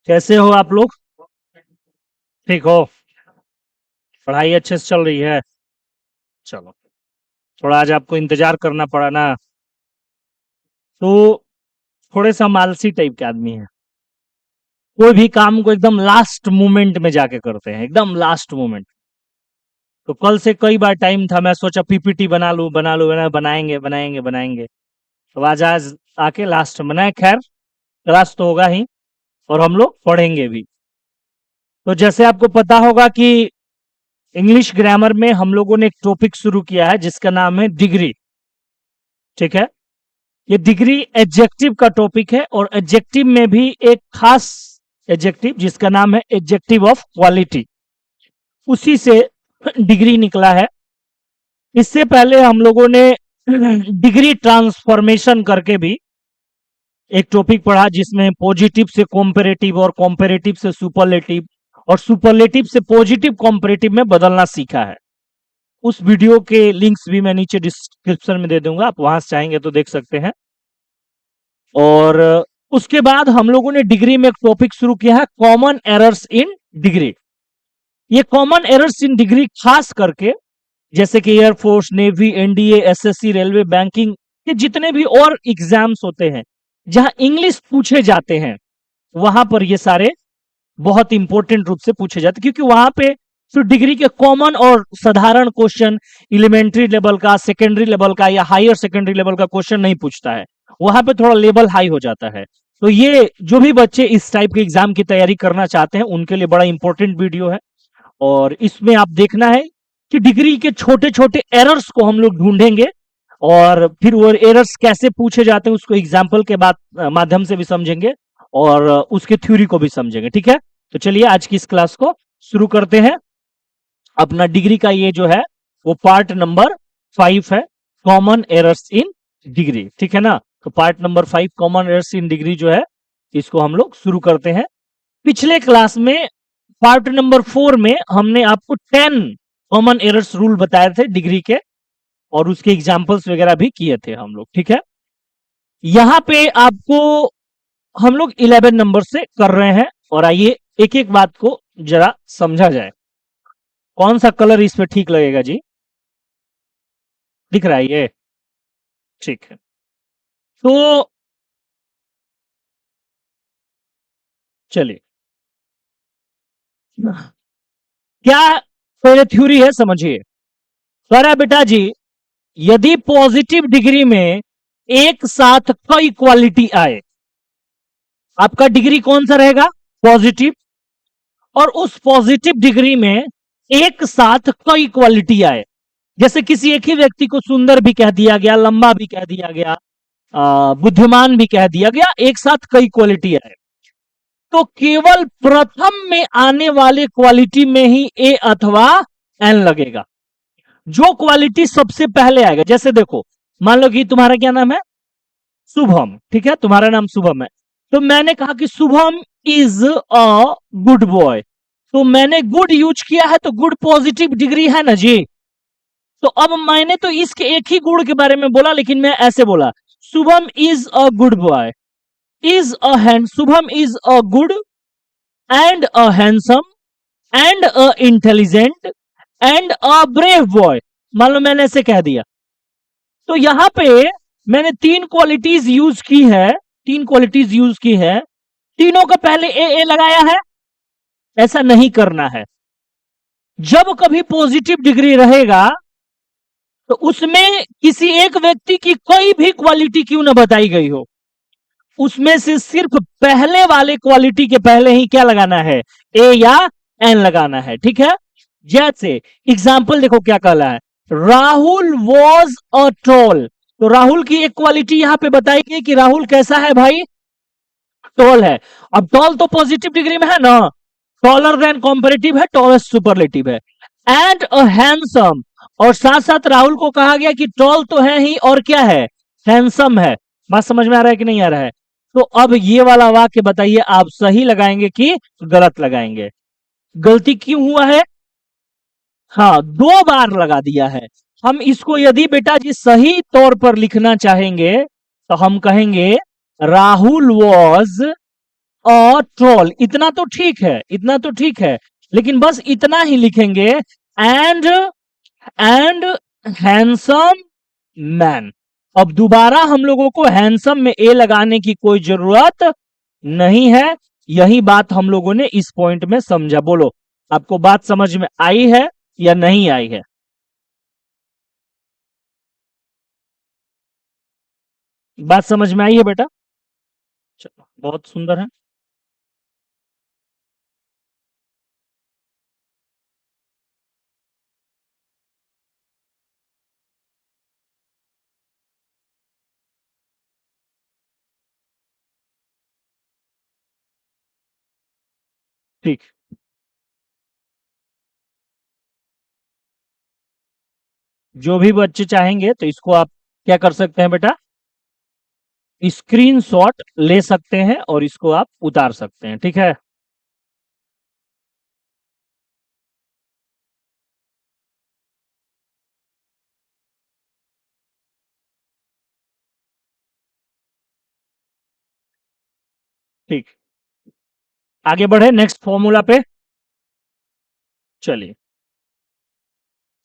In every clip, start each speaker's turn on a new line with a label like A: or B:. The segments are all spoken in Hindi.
A: कैसे हो आप लोग? ठीक हो? पढ़ाई अच्छे से चल रही है? चलो, थोड़ा आज आपको इंतजार करना पड़ा ना, तो थोड़े से हम आलसी टाइप के आदमी हैं। कोई भी काम को एकदम लास्ट मोमेंट में जाके करते हैं, एकदम लास्ट मोमेंट। तो कल से कई बार टाइम था, मैं सोचा पीपीटी बनाएंगे बनाएंगे बनाएंगे। तो आज आके लास्ट में बनाए। खैर, क्लास तो होगा ही और हम लोग पढ़ेंगे भी। तो जैसे आपको पता होगा कि इंग्लिश ग्रामर में हम लोगों ने एक टॉपिक शुरू किया है जिसका नाम है डिग्री। ठीक है, ये डिग्री एडजेक्टिव का टॉपिक है और एडजेक्टिव में भी एक खास एडजेक्टिव जिसका नाम है एडजेक्टिव ऑफ क्वालिटी, उसी से डिग्री निकला है। इससे पहले हम लोगों ने डिग्री ट्रांसफॉर्मेशन करके भी एक टॉपिक पढ़ा जिसमें पॉजिटिव से कॉम्पेरेटिव और कॉम्पेरेटिव से सुपरलेटिव और सुपरलेटिव से पॉजिटिव कॉम्पेरेटिव में बदलना सीखा है। उस वीडियो के लिंक्स भी मैं नीचे डिस्क्रिप्शन में दे दूंगा, आप वहां से चाहेंगे तो देख सकते हैं। और उसके बाद हम लोगों ने डिग्री में एक टॉपिक शुरू किया है कॉमन एरर्स इन डिग्री। ये कॉमन एरर्स इन डिग्री खास करके जैसे कि air force, navy, NDA, SSC, railway, banking के जितने भी और एग्जाम्स होते हैं जहां इंग्लिश पूछे जाते हैं, वहां पर ये सारे बहुत इंपॉर्टेंट रूप से पूछे जाते हैं, क्योंकि वहां पे तो डिग्री के कॉमन और साधारण क्वेश्चन एलिमेंट्री लेवल का, सेकेंडरी लेवल का या हायर सेकेंडरी लेवल का क्वेश्चन नहीं पूछता है। वहां पे थोड़ा लेवल हाई हो जाता है। तो ये जो भी बच्चे इस टाइप के एग्जाम की तैयारी करना चाहते हैं उनके लिए बड़ा इंपॉर्टेंट वीडियो है। और इसमें आप देखना है कि डिग्री के छोटे छोटे एरर्स को हम लोग ढूंढेंगे और फिर वो एरर्स कैसे पूछे जाते हैं उसको एग्जाम्पल के बाद माध्यम से भी समझेंगे और उसके थ्योरी को भी समझेंगे। ठीक है, तो चलिए आज की इस क्लास को शुरू करते हैं। अपना डिग्री का ये जो है वो पार्ट नंबर 5 है, कॉमन एरर्स इन डिग्री। ठीक है ना, तो part number 5 common errors in degree जो है इसको हम लोग शुरू करते हैं। पिछले क्लास में पार्ट नंबर 4 में हमने आपको 10 कॉमन एरर्स रूल बताए थे डिग्री के और उसके एग्जाम्पल्स वगैरह भी किए थे हम लोग। ठीक है, यहां पे आपको हम लोग 11 नंबर से कर रहे हैं और आइए एक एक बात को जरा समझा जाए। कौन सा कलर इस पे ठीक लगेगा जी? दिख रहा है ये? ठीक है, तो चलिए, क्या पहले थ्योरी है समझिए। कह रहा है बेटा जी, यदि पॉजिटिव डिग्री में एक साथ कई क्वालिटी आए, आपका डिग्री कौन सा रहेगा? पॉजिटिव। और उस पॉजिटिव डिग्री में एक साथ कई क्वालिटी आए, जैसे किसी एक ही व्यक्ति को सुंदर भी कह दिया गया, लंबा भी कह दिया गया, बुद्धिमान भी कह दिया गया, एक साथ कई क्वालिटी आए, तो केवल प्रथम में आने वाले क्वालिटी में ही ए अथवा एन लगेगा। जो क्वालिटी सबसे पहले आएगा, जैसे देखो मान लो कि तुम्हारा क्या नाम है? शुभम। ठीक है, तुम्हारा नाम शुभम है, तो मैंने कहा कि Shubham is a good boy, तो मैंने गुड यूज किया है तो गुड पॉजिटिव डिग्री है ना जी। तो अब मैंने तो इसके एक ही गुण के बारे में बोला, लेकिन मैं ऐसे बोला Shubham is a good boy, is a hand, Shubham is a good and a handsome and a intelligent and a brave boy. मान लो मैंने ऐसे कह दिया, तो यहां पे मैंने 3 क्वालिटीज यूज की है, 3 क्वालिटीज यूज की है, तीनों का पहले ए लगाया है। ऐसा नहीं करना है। जब कभी पॉजिटिव डिग्री रहेगा तो उसमें किसी एक व्यक्ति की कोई भी क्वालिटी क्यों ना बताई गई हो, उसमें से सिर्फ पहले वाले क्वालिटी के पहले ही क्या लगाना है? ए या एन लगाना है। ठीक है, जैसे एग्जाम्पल देखो क्या कहला है, राहुल वॉज अ टॉल, तो राहुल की एक क्वालिटी यहां पे बताई गई कि राहुल कैसा है भाई? टॉल है। अब टॉल तो पॉजिटिव डिग्री में है ना, टॉलर देन कॉम्पेरेटिव है, टॉलेस्ट सुपरलेटिव है। एंड अ हैंडसम, और साथ साथ राहुल को कहा गया कि टॉल तो है ही और क्या है? हैंडसम है। बात समझ में आ रहा है कि नहीं आ रहा है? तो अब ये वाला वाक्य बताइए, आप सही लगाएंगे कि गलत लगाएंगे? गलती क्यों हुआ है? हाँ, 2 बार लगा दिया है। हम इसको यदि बेटा जी सही तौर पर लिखना चाहेंगे तो हम कहेंगे राहुल वॉज टॉल, इतना तो ठीक है, इतना तो ठीक है, लेकिन बस इतना ही लिखेंगे, एंड हैंडसम मैन। अब दोबारा हम लोगों को हैंडसम में ए लगाने की कोई जरूरत नहीं है। यही बात हम लोगों ने इस पॉइंट में समझा। बोलो, आपको बात समझ में आई है या नहीं आई है? बात समझ में आई है बेटा? चलो, बहुत सुंदर है। ठीक, जो भी बच्चे चाहेंगे तो इसको आप क्या कर सकते हैं बेटा, स्क्रीनशॉट ले सकते हैं और इसको आप उतार सकते हैं। ठीक है, ठीक, आगे बढ़े नेक्स्ट फॉर्मूला पे। चलिए,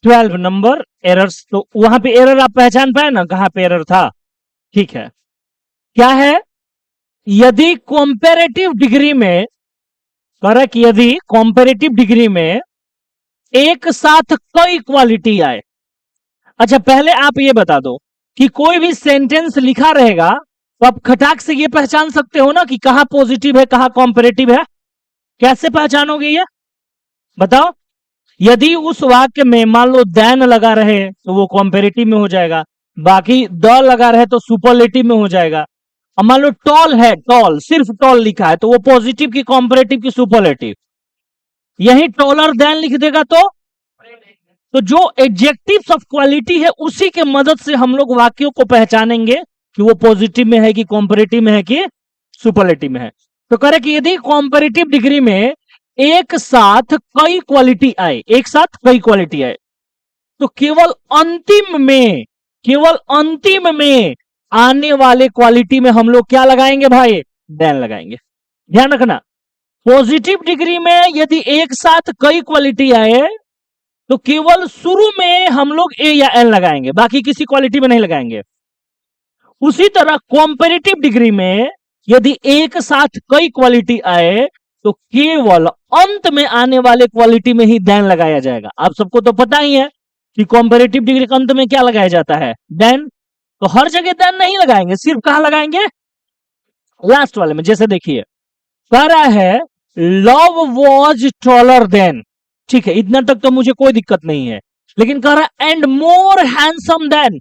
A: 12 नंबर एरर्स, तो वहां पे एरर आप पहचान पाए ना, कहां पे एरर था? ठीक है, क्या है, यदि कॉम्पेरेटिव डिग्री में, करेक्ट, यदि कॉम्पेरेटिव डिग्री में एक साथ कई क्वालिटी आए। अच्छा, पहले आप ये बता दो कि कोई भी सेंटेंस लिखा रहेगा तो आप खटाक से ये पहचान सकते हो ना कि कहां पॉजिटिव है कहां कॉम्पेरेटिव है? कैसे पहचानोगे ये बताओ? यदि उस वाक्य में मान लो देन लगा रहे तो वो कॉम्पेरेटिव में हो जाएगा, बाकी द लगा रहे तो सुपरलेटिव में हो जाएगा। अब मान लो टॉल है, टॉल, सिर्फ टॉल लिखा है तो वो पॉजिटिव की, कॉम्पेरेटिव की, सुपरलेटिव। यही टॉलर देन लिख देगा तो जो एडजेक्टिव्स ऑफ क्वालिटी है उसी के मदद से हम लोग वाक्यों को पहचानेंगे कि वो पॉजिटिव में है कि कॉम्पेरेटिव में है कि सुपरलेटिव में है। तो करे कि यदि कॉम्पेरेटिव डिग्री में एक साथ कई क्वालिटी आए, एक साथ कई क्वालिटी आए, तो केवल अंतिम में आने वाले क्वालिटी में हम लोग क्या लगाएंगे भाई? देन लगाएंगे। ध्यान रखना, पॉजिटिव डिग्री में यदि एक साथ कई क्वालिटी आए तो केवल शुरू में हम लोग ए या एन लगाएंगे, बाकी किसी क्वालिटी में नहीं लगाएंगे। उसी तरह कॉम्पेरेटिव डिग्री में यदि एक साथ कई क्वालिटी आए तो केवल अंत में आने वाले क्वालिटी में ही देन लगाया जाएगा। आप सबको तो पता ही है कि कॉम्पेरेटिव डिग्री के अंत में क्या लगाया जाता है? देन। तो हर जगह देन नहीं लगाएंगे, सिर्फ कहां लगाएंगे? लास्ट वाले में। जैसे देखिए, कह रहा है लव वॉज टॉलर देन, ठीक है, इतना तक तो मुझे कोई दिक्कत नहीं है, लेकिन कह रहा है एंड मोर हैंडसम देन।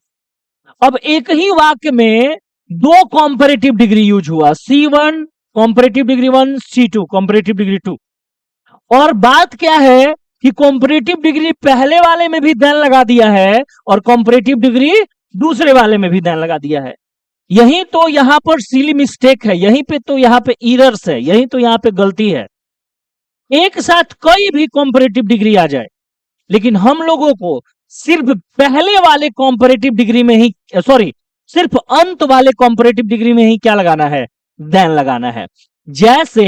A: अब एक ही वाक्य में दो कॉम्पेरेटिव डिग्री यूज हुआ, C1 comparative degree 1, C2 comparative degree 2। और बात क्या है कि कॉम्पेरेटिव डिग्री पहले वाले में भी देन लगा दिया है और कॉम्पेरेटिव डिग्री दूसरे वाले में भी देन लगा दिया है। यही तो यहां पर सिली मिस्टेक है, यहीं पे तो यहां पे इरर्स है, यही तो यहां पे गलती है। एक साथ कोई भी कॉम्पेरेटिव डिग्री आ जाए, लेकिन हम लोगों को सिर्फ पहले वाले कॉम्पेरेटिव डिग्री में ही, सॉरी, सिर्फ अंत वाले कॉम्पेरेटिव डिग्री में ही क्या लगाना है? देन लगाना है। जैसे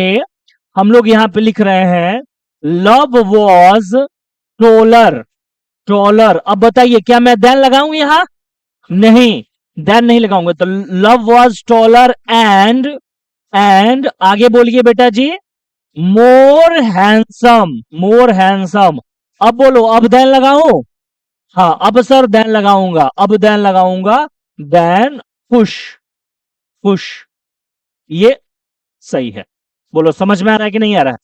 A: हम लोग यहां पे लिख रहे हैं लव वॉज टॉलर, टॉलर। अब बताइए क्या मैं देन लगाऊं यहां? नहीं, देन नहीं लगाऊंगा। तो लव वॉज टॉलर एंड आगे बोलिए बेटा जी, मोर हैंडसम, मोर हैंडसम। अब बोलो, अब देन लगाऊं? हाँ, अब सर देन लगाऊंगा, अब देन लगाऊंगा, देन पुश, पुश। ये सही है। बोलो, समझ में आ रहा है कि नहीं आ रहा है?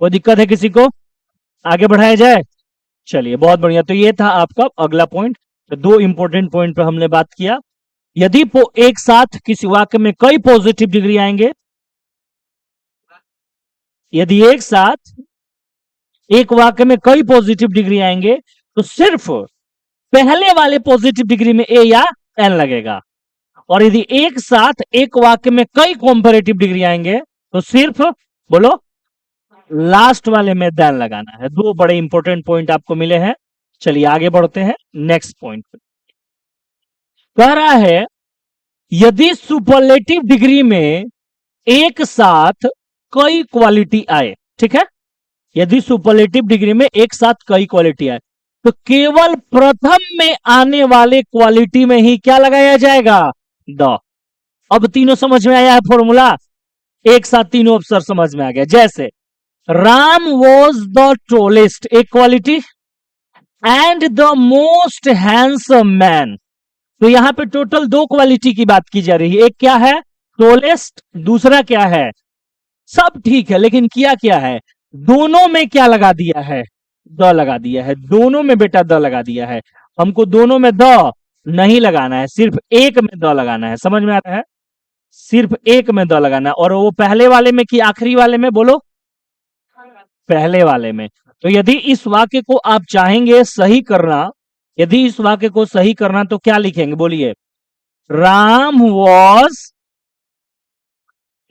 A: कोई दिक्कत है किसी को? आगे बढ़ाया जाए? चलिए, बहुत बढ़िया। तो ये था आपका अगला पॉइंट। तो दो इंपॉर्टेंट पॉइंट पे हमने बात किया। यदि एक साथ किसी वाक्य में कई पॉजिटिव डिग्री आएंगे, यदि एक साथ एक वाक्य में कई पॉजिटिव डिग्री आएंगे तो सिर्फ पहले वाले पॉजिटिव डिग्री में ए या एन लगेगा। और यदि एक साथ एक वाक्य में कई कॉम्पेरेटिव डिग्री आएंगे तो सिर्फ, बोलो, लास्ट वाले में देन लगाना है। दो बड़े इंपॉर्टेंट पॉइंट आपको मिले हैं। चलिए आगे बढ़ते हैं नेक्स्ट पॉइंट पे। कह रहा है यदि सुपरलेटिव डिग्री में एक साथ कई क्वालिटी आए, ठीक है, यदि सुपरलेटिव डिग्री में एक साथ कई क्वालिटी आए तो केवल प्रथम में आने वाले क्वालिटी में ही क्या लगाया जाएगा, द। अब तीनों समझ में आया है फॉर्मूला, एक साथ तीनों अक्षर समझ में आ गया। जैसे राम वॉज द टॉलेस्ट, एक quality, and the most handsome man, तो यहां पे टोटल दो क्वालिटी की बात की जा रही है। एक क्या है, टॉलेस्ट, दूसरा क्या है, सब ठीक है, लेकिन किया क्या है, दोनों में क्या लगा दिया है, द लगा दिया है, दोनों में बेटा द लगा दिया है। हमको दोनों में द नहीं लगाना है, सिर्फ एक में द लगाना है, समझ में आ रहा है, सिर्फ एक में द लगाना है। और वो पहले वाले में कि आखिरी वाले में, बोलो, पहले वाले में। तो यदि इस वाक्य को आप चाहेंगे सही करना, यदि इस वाक्य को सही करना तो क्या लिखेंगे, बोलिए, Ram was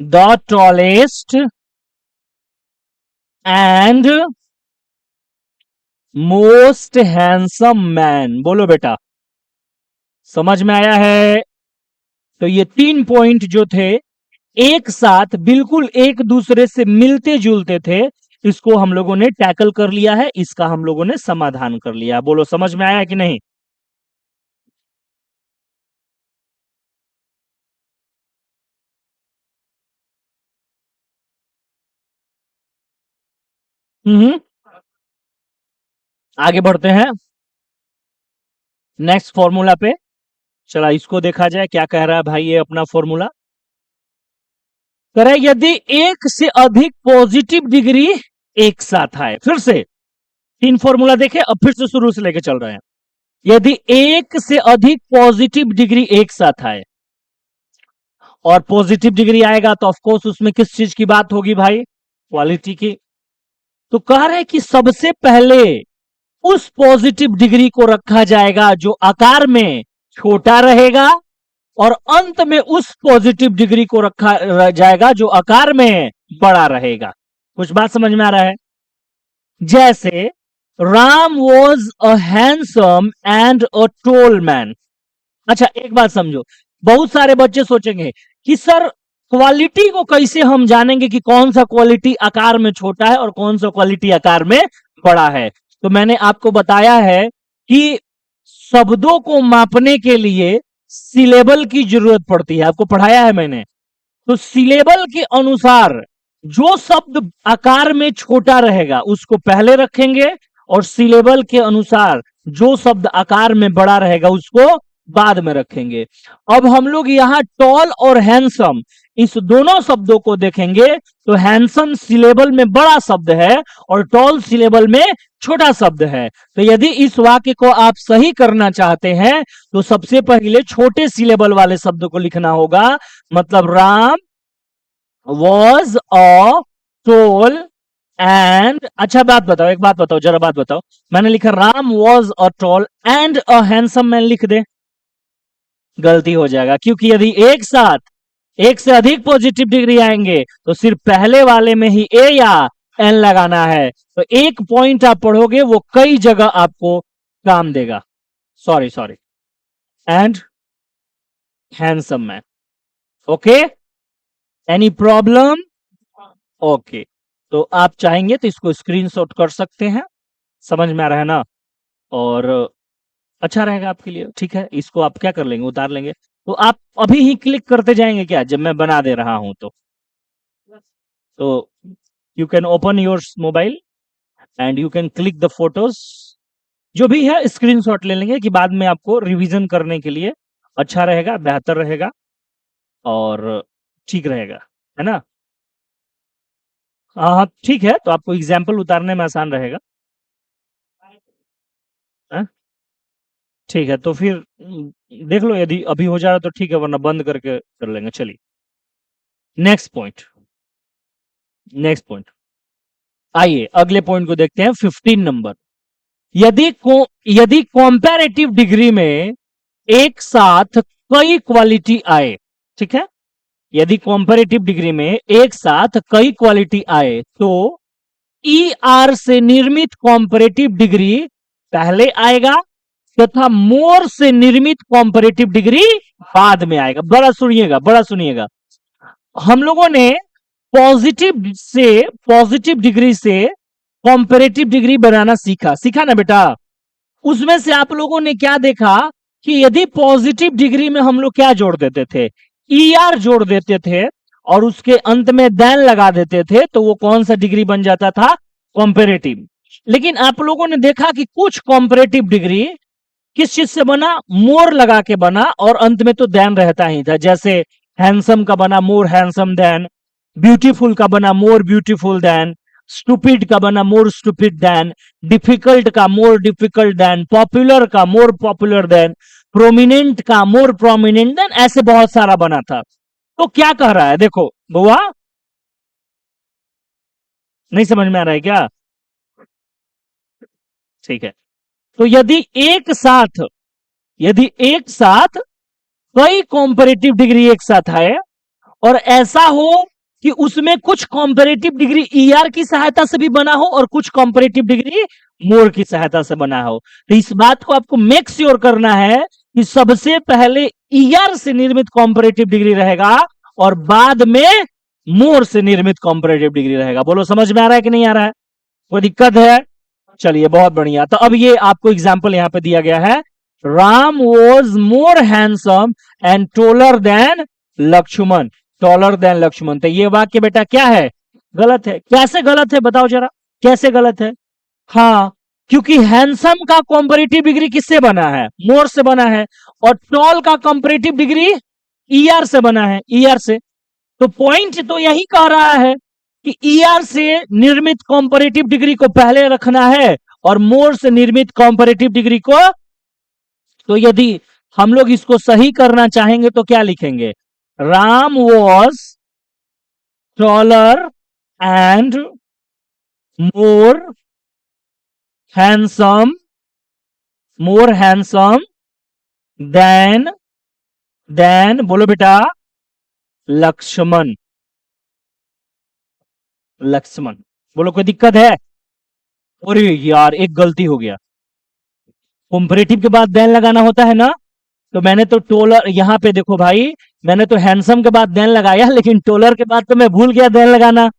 A: the tallest and most handsome man, बोलो बेटा, समझ में आया है। तो ये 3 पॉइंट जो थे एक साथ बिल्कुल एक दूसरे से मिलते जुलते थे, इसको हम लोगों ने टैकल कर लिया है, इसका हम लोगों ने समाधान कर लिया। बोलो समझ में आया कि नहीं। आगे बढ़ते हैं नेक्स्ट फॉर्मूला पे। चला इसको देखा जाए क्या कह रहा है भाई, ये अपना फॉर्मूला करे, यदि एक से अधिक पॉजिटिव डिग्री एक साथ आए, फिर से 3 फॉर्मूला देखे, अब फिर से शुरू से लेके चल रहे हैं। यदि एक से अधिक पॉजिटिव डिग्री एक साथ आए, और पॉजिटिव डिग्री आएगा तो ऑफकोर्स उसमें किस चीज की बात होगी भाई, क्वालिटी की। तो कह रहे हैं कि सबसे पहले उस पॉजिटिव डिग्री को रखा जाएगा जो आकार में छोटा रहेगा, और अंत में उस पॉजिटिव डिग्री को रखा जाएगा जो आकार में बड़ा रहेगा। कुछ बात समझ में आ रहा है। जैसे Ram was a handsome and a tall man. अच्छा एक बात समझो, बहुत सारे बच्चे सोचेंगे कि सर क्वालिटी को कैसे हम जानेंगे कि कौन सा क्वालिटी आकार में छोटा है और कौन सा क्वालिटी आकार में बड़ा है। तो मैंने आपको बताया है कि शब्दों को मापने के लिए सिलेबल की जरूरत पड़ती है, आपको पढ़ाया है मैंने। तो सिलेबल के अनुसार जो शब्द आकार में छोटा रहेगा उसको पहले रखेंगे, और सिलेबल के अनुसार जो शब्द आकार में बड़ा रहेगा उसको बाद में रखेंगे। अब हम लोग यहाँ टॉल और हैंडसम इस दोनों शब्दों को देखेंगे, तो हैंडसम सिलेबल में बड़ा शब्द है और टॉल सिलेबल में छोटा शब्द है। तो यदि इस वाक्य को आप सही करना चाहते हैं तो सबसे पहले छोटे सिलेबल वाले शब्द को लिखना होगा, मतलब Ram was a tall and, अच्छा बात बताओ, एक बात बताओ, जरा बात बताओ, मैंने लिखा Ram was a tall and a handsome man, लिख दे, गलती हो जाएगा, क्योंकि यदि एक साथ एक से अधिक पॉजिटिव डिग्री आएंगे तो सिर्फ पहले वाले में ही ए या एन लगाना है। तो एक पॉइंट आप पढ़ोगे वो कई जगह आपको काम देगा। Sorry sorry, and handsome man, okay, any problem, okay. तो आप चाहेंगे तो इसको स्क्रीनशॉट कर सकते हैं, समझ में आ रहा है ना, और अच्छा रहेगा आपके लिए, ठीक है। इसको आप क्या कर लेंगे, उतार लेंगे, तो आप अभी ही क्लिक करते जाएंगे क्या, जब मैं बना दे रहा हूं तो you can open your mobile and you can click the photos, जो भी है स्क्रीनशॉट ले लेंगे कि बाद में आपको रिवीजन करने के लिए अच्छा रहेगा, बेहतर रहेगा और ठीक रहेगा, है ना। हाँ हाँ ठीक है, तो आपको एग्जाम्पल उतारने में आसान रहेगा, है? ठीक है, तो फिर देख लो, यदि अभी हो जा रहा तो ठीक है, वरना बंद करके कर लेंगे। चलिए नेक्स्ट पॉइंट, नेक्स्ट पॉइंट, आइए अगले पॉइंट को देखते हैं, 15 नंबर। यदि कॉम्पैरेटिव डिग्री में एक साथ कई क्वालिटी आए, ठीक है, यदि कॉम्पैरेटिव डिग्री में एक साथ कई क्वालिटी आए तो ई आर से निर्मित कॉम्पैरेटिव डिग्री पहले आएगा तथा मोर से निर्मित कॉम्पैरेटिव डिग्री बाद में आएगा। बड़ा सुनिएगा, बड़ा सुनिएगा, हम लोगों ने पॉजिटिव डिग्री से कॉम्पेरेटिव डिग्री बनाना सीखा ना बेटा। उसमें से आप लोगों ने क्या देखा कि यदि पॉजिटिव डिग्री में हम लोग क्या जोड़ देते थे, ER जोड़ देते थे और उसके अंत में देन लगा देते थे, तो वो कौन सा डिग्री बन जाता था, कॉम्पेरेटिव। लेकिन आप लोगों ने देखा कि कुछ कॉम्पेरेटिव डिग्री किस चीज से बना, मोर लगा के बना और अंत में तो देन रहता ही था। जैसे हैंडसम का बना मोर हैंडसम देन, ब्यूटीफुल का बना मोर ब्यूटीफुल देन, स्टूपिड का बना मोर स्टूपिड देन, डिफिकल्ट का मोर डिफिकल्ट देन, पॉपुलर का मोर पॉपुलर देन, प्रोमिनेंट का मोर प्रोमिनेंट देन, ऐसे बहुत सारा बना था। तो क्या कह रहा है, देखो बुआ, नहीं समझ में आ रहा है क्या? ठीक है। तो यदि एक साथ कई कॉम्परेटिव डिग्री एक साथ है और ऐसा हो कि उसमें कुछ कॉम्परेटिव डिग्री ER की सहायता से भी बना हो और कुछ कॉम्परेटिव डिग्री मोर की सहायता से बना हो, तो इस बात को आपको मेक श्योर करना है कि सबसे पहले ER से निर्मित कॉम्परेटिव डिग्री रहेगा और बाद में मोर से निर्मित कॉम्परेटिव डिग्री रहेगा। बोलो समझ में आ रहा है कि नहीं आ रहा है? कोई दिक्कत है? चलिए बहुत बढ़िया। तो अब ये आपको एग्जाम्पल यहां पे दिया गया है, Ram was more handsome and taller than Lakshman, taller than Lakshman. तो ये वाक्य बेटा क्या है, गलत है। कैसे गलत है बताओ जरा, कैसे गलत है? हाँ, क्योंकि हैंडसम का कॉम्परेटिव डिग्री किससे बना है, मोर से बना है, और टॉल का कॉम्परेटिव डिग्री ER से बना है, ER से। तो पॉइंट तो यही कह रहा है कि ER से निर्मित कॉम्परेटिव डिग्री को पहले रखना है और मोर से निर्मित कॉम्परेटिव डिग्री को। तो यदि हम लोग इसको सही करना चाहेंगे तो क्या लिखेंगे, Ram was taller and more handsome than बोलो बेटा लक्ष्मण, बोलो कोई दिक्कत है? अरे यार एक गलती हो गया, कॉम्परेटिव के बाद देन लगाना होता है ना, तो मैंने तो टोलर, यहां पे देखो भाई, मैंने तो हैंडसम के बाद देन लगाया, लेकिन टोलर के बाद तो मैं भूल गया देन लगाना।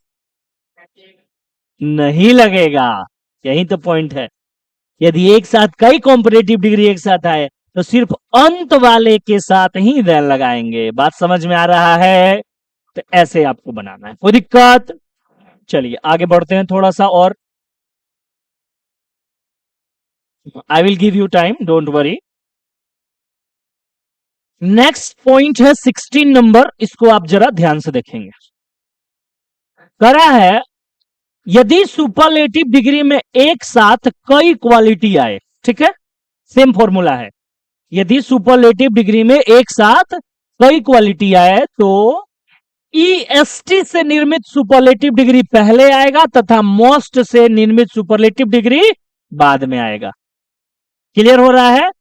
A: नहीं लगेगा, यही तो पॉइंट है। यदि एक साथ कई कॉम्परेटिव डिग्री एक साथ आए तो सिर्फ अंत वाले के साथ ही देन लगाएंगे। बात समझ में आ रहा है? तो ऐसे आपको बनाना है, कोई दिक्कत? चलिए आगे बढ़ते हैं थोड़ा सा और, I will give you time, don't worry. Next point है 16 नंबर, इसको आप जरा ध्यान से देखेंगे। करा है, यदि सुपरलेटिव डिग्री में एक साथ कई क्वालिटी आए, ठीक है, सेम फॉर्मूला है, यदि सुपरलेटिव डिग्री में एक साथ कई क्वालिटी आए तो EST से निर्मित सुपरलेटिव डिग्री पहले आएगा तथा मोस्ट से निर्मित सुपरलेटिव डिग्री बाद में आएगा। क्लियर हो रहा है?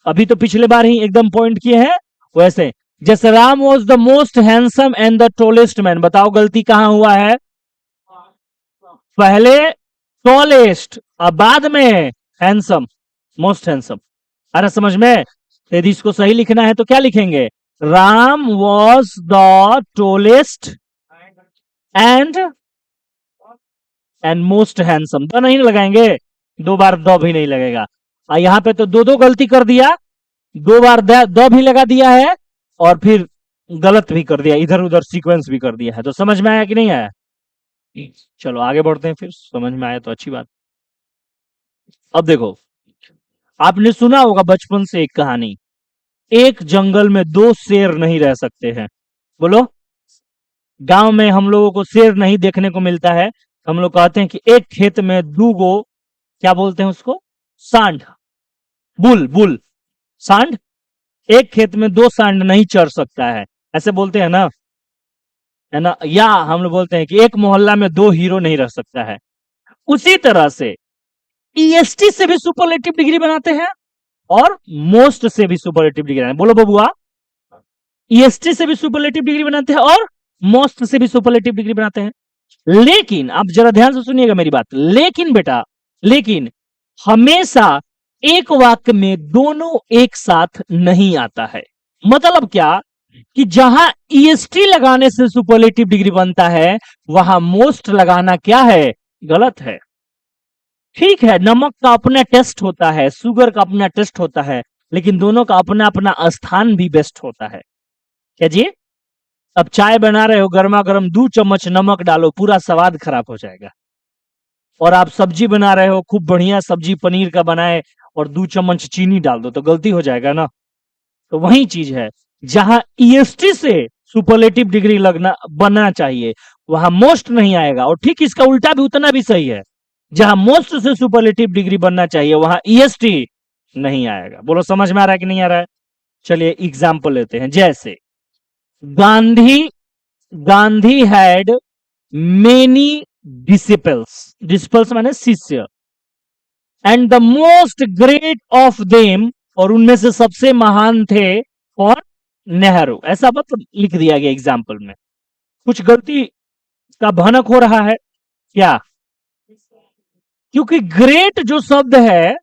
A: अभी तो पिछले बार ही एकदम पॉइंट किए हैं। वैसे जैसे Ram was the most handsome and the tallest man, बताओ गलती कहां हुआ है? पहले टॉलेस्ट और बाद में हैंडसम, मोस्ट हैंडसम। अरे समझ में? यदि इसको सही लिखना है तो क्या लिखेंगे, Ram was the tallest and most handsome. The नहीं लगाएंगे, दो बार द भी नहीं लगेगा। यहां पे तो दो दो गलती कर दिया, दो बार द भी लगा दिया है और फिर गलत भी कर दिया, इधर उधर सीक्वेंस भी कर दिया है। तो समझ में आया कि नहीं आया? चलो आगे बढ़ते हैं, फिर समझ में आया तो अच्छी बात। अब देखो, आपने सुना होगा बचपन से एक कहानी, एक जंगल में दो शेर नहीं रह सकते हैं। बोलो, गांव में हम लोगों को शेर नहीं देखने को मिलता है, हम लोग कहते हैं कि एक खेत में दो गो, क्या बोलते हैं उसको, सांड, बुल सांड, एक खेत में दो सांड नहीं चढ़ सकता है, ऐसे बोलते हैं ना, है ना? या हम लोग बोलते हैं कि एक मोहल्ला में दो हीरो नहीं रह सकता है। उसी तरह से EST से भी सुपरलेटिव डिग्री बनाते हैं और मोस्ट से भी सुपरलेटिव डिग्री बनाते हैं। बोलो बबुआ, EST से भी सुपरलेटिव डिग्री बनाते हैं और मोस्ट से भी सुपरलेटिव डिग्री बनाते हैं। लेकिन आप जरा ध्यान से सुनिएगा मेरी बात, लेकिन बेटा, लेकिन हमेशा एक वाक्य में दोनों एक साथ नहीं आता है। मतलब क्या, कि जहां ईएसटी लगाने से सुपरलेटिव डिग्री बनता है वहां मोस्ट लगाना क्या है, गलत है। ठीक है, नमक का अपना टेस्ट होता है, शुगर का अपना टेस्ट होता है, लेकिन दोनों का अपना अपना स्थान भी बेस्ट होता है। क्या जी? अब चाय बना रहे हो, गर्मा गर्म 2 चम्मच नमक डालो, पूरा स्वाद खराब हो जाएगा। और आप सब्जी बना रहे हो, खूब बढ़िया सब्जी पनीर का बनाए और 2 चम्मच चीनी डाल दो, तो गलती हो जाएगा ना। तो वही चीज है, जहां ईएसटी से सुपरलेटिव डिग्री लगना बनना चाहिए वहां मोस्ट नहीं आएगा, और ठीक इसका उल्टा भी उतना भी सही है, जहां मोस्ट से सुपरलेटिव डिग्री बनना चाहिए वहां ईएसटी नहीं आएगा। बोलो समझ में आ रहा है कि नहीं आ रहा है? चलिए एग्जाम्पल लेते हैं। जैसे Gandhi Gandhi had many disciples, disciples माने शिष्य, and the most great of them, और उनमें से सबसे महान थे कौन, नेहरू। ऐसा मत लिख दिया गया एग्जाम्पल में, कुछ गलती का भनक हो रहा है क्या? क्योंकि ग्रेट जो शब्द है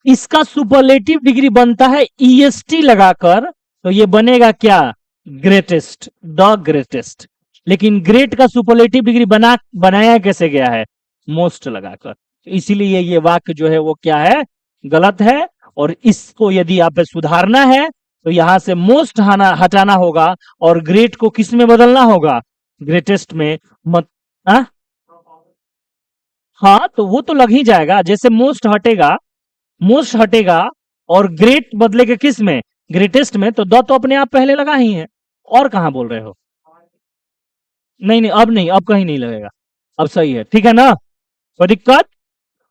A: इसका सुपरलेटिव डिग्री बनता है ईएसटी लगाकर, तो ये बनेगा क्या, ग्रेटेस्ट, द ग्रेटेस्ट। लेकिन ग्रेट का सुपरलेटिव डिग्री बनाया कैसे गया है, मोस्ट लगाकर। इसीलिए ये वाक्य जो है वो क्या है, गलत है। और इसको यदि आप सुधारना है तो यहां से मोस्ट हटाना होगा और ग्रेट को किस में बदलना होगा, ग्रेटेस्ट में। मत आ? हाँ तो वो तो लग ही जाएगा, जैसे मोस्ट हटेगा और ग्रेट बदलेगा किस में, ग्रेटेस्ट में, तो द तो अपने आप पहले लगा ही है। और कहां बोल रहे हो? नहीं नहीं, अब नहीं, अब कहीं नहीं लगेगा, अब सही है, ठीक है ना, कोई दिक्कत?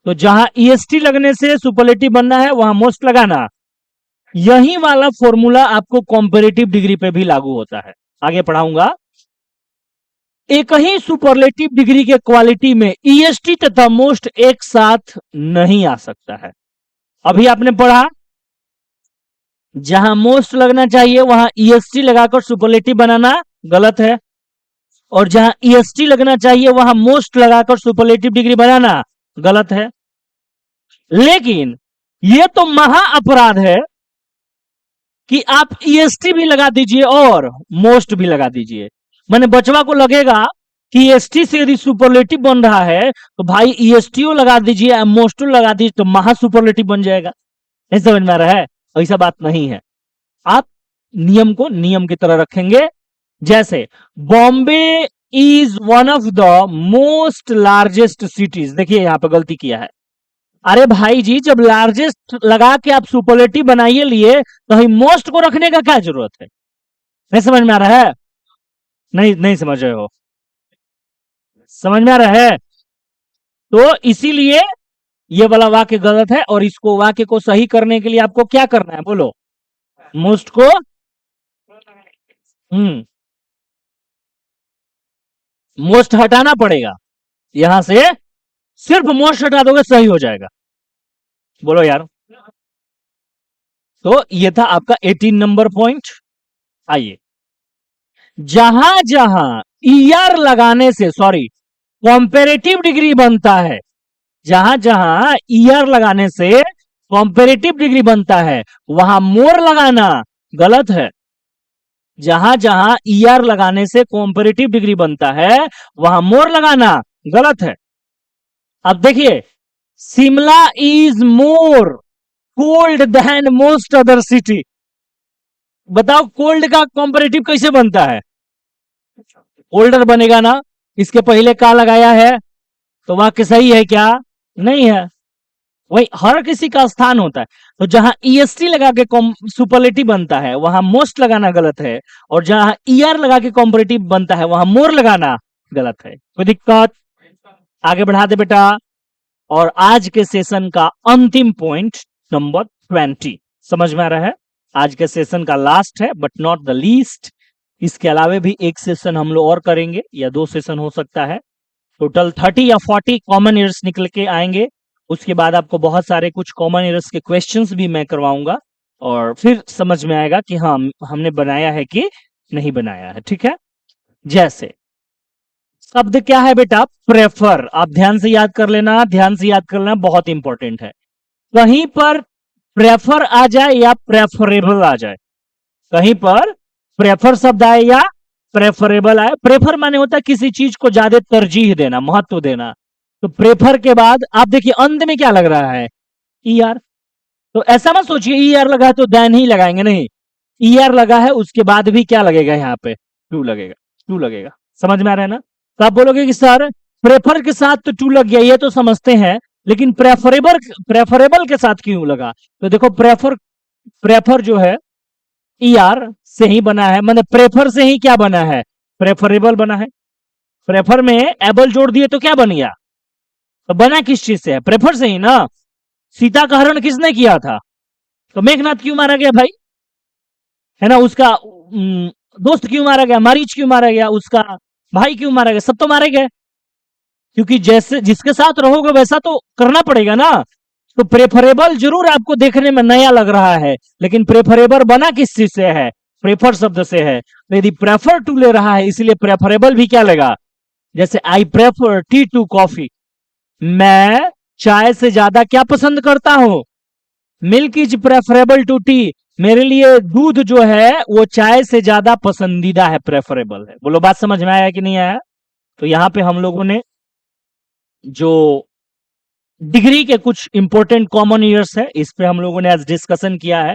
A: तो जहां ईएसटी लगने से सुपरलेटिव बनना है वहां मोस्ट लगाना। यही वाला फॉर्मूला आपको कॉम्पेरेटिव डिग्री पे भी लागू होता है, आगे पढ़ाऊंगा। एक ही सुपरलेटिव डिग्री के क्वालिटी में ईएसटी तथा मोस्ट एक साथ नहीं आ सकता है। अभी आपने पढ़ा, जहां मोस्ट लगना चाहिए वहां ईएसटी लगाकर सुपरलेटिव बनाना गलत है, और जहां ईएसटी लगना चाहिए वहां मोस्ट लगाकर सुपरलेटिव डिग्री बनाना गलत है। लेकिन यह तो महा अपराध है कि आप ईएसटी भी लगा दीजिए और मोस्ट भी लगा दीजिए। माने बचवा को लगेगा कि ईएसटी से यदि सुपरलेटिव बन रहा है तो भाई ईएसटीओ लगा दीजिए, मोस्टो लगा दीजिए, तो महा सुपरलेटिव बन जाएगा। नहीं समझ में आ रहा है? ऐसा बात नहीं है। आप नियम को नियम की तरह रखेंगे। जैसे Bombay is one of the most largest cities, देखिए यहां पर गलती किया है। अरे भाई जी, जब लार्जेस्ट लगा के आप सुपरलेटिव बनाइए लिए तो मोस्ट को रखने का क्या जरूरत है? नहीं समझ में आ रहा है? नहीं नहीं समझ रहे हो? समझ में आ रहा है? तो इसीलिए ये वाला वाक्य गलत है, और इसको वाक्य को सही करने के लिए आपको क्या करना है, बोलो? मोस्ट को मोस्ट हटाना पड़ेगा, यहां से सिर्फ मोस्ट हटा दोगे सही हो जाएगा। बोलो यार। तो ये था आपका 18 नंबर पॉइंट। आइए, जहां जहां ईआर लगाने से, सॉरी, कॉम्पेरेटिव डिग्री बनता है, जहां जहां ईआर लगाने से कॉम्पेरेटिव डिग्री बनता है वहां मोर लगाना गलत है। जहां जहां ईआर लगाने से कॉम्पेरेटिव डिग्री बनता है वहां मोर लगाना गलत है। अब देखिए, Shimla is more cold than most other city. बताओ कोल्ड का कॉम्पेरेटिव कैसे बनता है? कोल्डर बनेगा ना। इसके पहले का लगाया है, तो वाक्य सही है क्या? नहीं है। वही हर किसी का स्थान होता है। तो जहां ईएसटी लगा के सुपरलेटिव बनता है वहां मोस्ट लगाना गलत है, और जहां ईआर लगा के कॉम्पेरेटिव बनता है वहां मोर लगाना गलत है। कोई दिक्कत? आगे बढ़ा दे बेटा। और आज के सेशन का अंतिम पॉइंट नंबर 20, समझ में आ रहा है? आज के सेशन का लास्ट है बट नॉट द लीस्ट। इसके अलावा भी एक सेशन हम लोग और करेंगे या 2 सेशन हो सकता है। टोटल 30 या 40 कॉमन एरर्स निकल के आएंगे। उसके बाद आपको बहुत सारे कुछ कॉमन एरर्स के क्वेश्चंस भी मैं करवाऊंगा, और फिर समझ में आएगा कि हाँ हमने बनाया है कि नहीं बनाया है। ठीक है? जैसे शब्द क्या है बेटा? प्रेफर। आप ध्यान से याद कर लेना, ध्यान से याद कर लेना, बहुत इंपॉर्टेंट है। कहीं पर प्रेफर आ जाए या प्रेफरेबल आ जाए, कहीं पर प्रेफर शब्द आए या प्रेफरेबल आए। प्रेफर माने होता है किसी चीज को ज्यादा तरजीह देना, महत्व देना। तो प्रेफर के बाद आप देखिए अंत में क्या लग रहा है, ई आर। तो ऐसा मत सोचिए ई आर लगा है तो देन ही लगाएंगे, नहीं, ई आर लगा है उसके बाद भी क्या लगेगा, यहाँ पे टू लगेगा, टू लगेगा। समझ में आ रहा है ना? तो आप बोलोगे कि सर प्रेफर के साथ तो टू लग गया, ये तो समझते हैं, लेकिन प्रेफरेबल के साथ क्यों लगा? तो देखो प्रेफर जो है ई आर से ही बना है, मैंने प्रेफर से ही क्या बना है, प्रेफरेबल बना है। प्रेफर में एबल जोड़ दिए तो क्या बन गया, तो बना किस चीज से है, प्रेफर से ही ना। सीता का हरण किसने किया था, तो मेघनाथ क्यों मारा गया भाई, है ना? उसका दोस्त क्यों मारा गया, मारीच क्यों मारा गया, उसका भाई क्यों मारा गया, सब तो मारे गए, क्योंकि जैसे जिसके साथ रहोगे वैसा तो करना पड़ेगा ना। तो प्रेफरेबल जरूर आपको देखने में नया लग रहा है, लेकिन प्रेफरेबल बना किस चीज से है, प्रेफर शब्द से है। तो यदि प्रेफर टू ले रहा है इसलिए प्रेफरेबल भी क्या लेगा, जैसे I prefer tea to coffee, मैं चाय से ज्यादा क्या पसंद करता हूं, milk is preferable to tea, मेरे लिए दूध जो है वो चाय से ज्यादा पसंदीदा है, प्रेफरेबल है। बोलो बात समझ में आया कि नहीं आया? तो यहां पे हम लोगों ने जो डिग्री के कुछ इंपॉर्टेंट कॉमन ईयर्स है इस पे हम लोगों ने आज डिस्कशन किया है,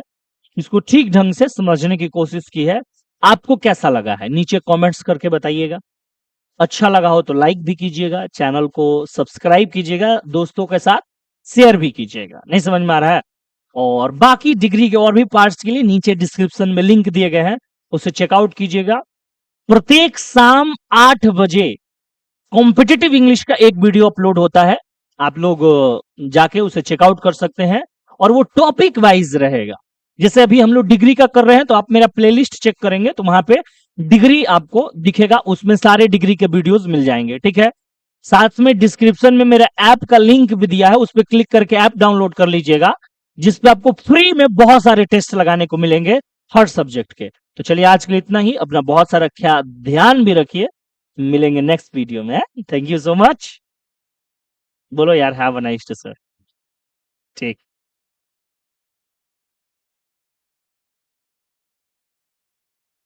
A: इसको ठीक ढंग से समझने की कोशिश की है। आपको कैसा लगा है नीचे कमेंट्स करके बताइएगा। अच्छा लगा हो तो लाइक भी कीजिएगा, चैनल को सब्सक्राइब कीजिएगा, दोस्तों के साथ शेयर भी कीजिएगा। नहीं समझ में आ रहा है? और बाकी डिग्री के और भी पार्ट्स के लिए नीचे डिस्क्रिप्शन में लिंक दिए गए हैं, उसे चेकआउट कीजिएगा। प्रत्येक शाम 8 बजे कॉम्पिटिटिव इंग्लिश का एक वीडियो अपलोड होता है, आप लोग जाके उसे चेकआउट कर सकते हैं, और वो टॉपिक वाइज रहेगा। जैसे अभी हम लोग डिग्री का कर रहे हैं तो आप मेरा प्लेलिस्ट चेक करेंगे तो वहां पे डिग्री आपको दिखेगा, उसमें सारे डिग्री के वीडियोस मिल जाएंगे, ठीक है? साथ में डिस्क्रिप्शन में मेरा ऐप का लिंक भी दिया है, उस पर क्लिक करके ऐप डाउनलोड कर लीजिएगा, जिसपे आपको फ्री में बहुत सारे टेस्ट लगाने को मिलेंगे हर सब्जेक्ट के। तो चलिए आज के लिए इतना ही, अपना बहुत सारा ध्यान भी रखिए, मिलेंगे नेक्स्ट वीडियो में। Thank you so much. बोलो यार, have a nice day sir. ठीक।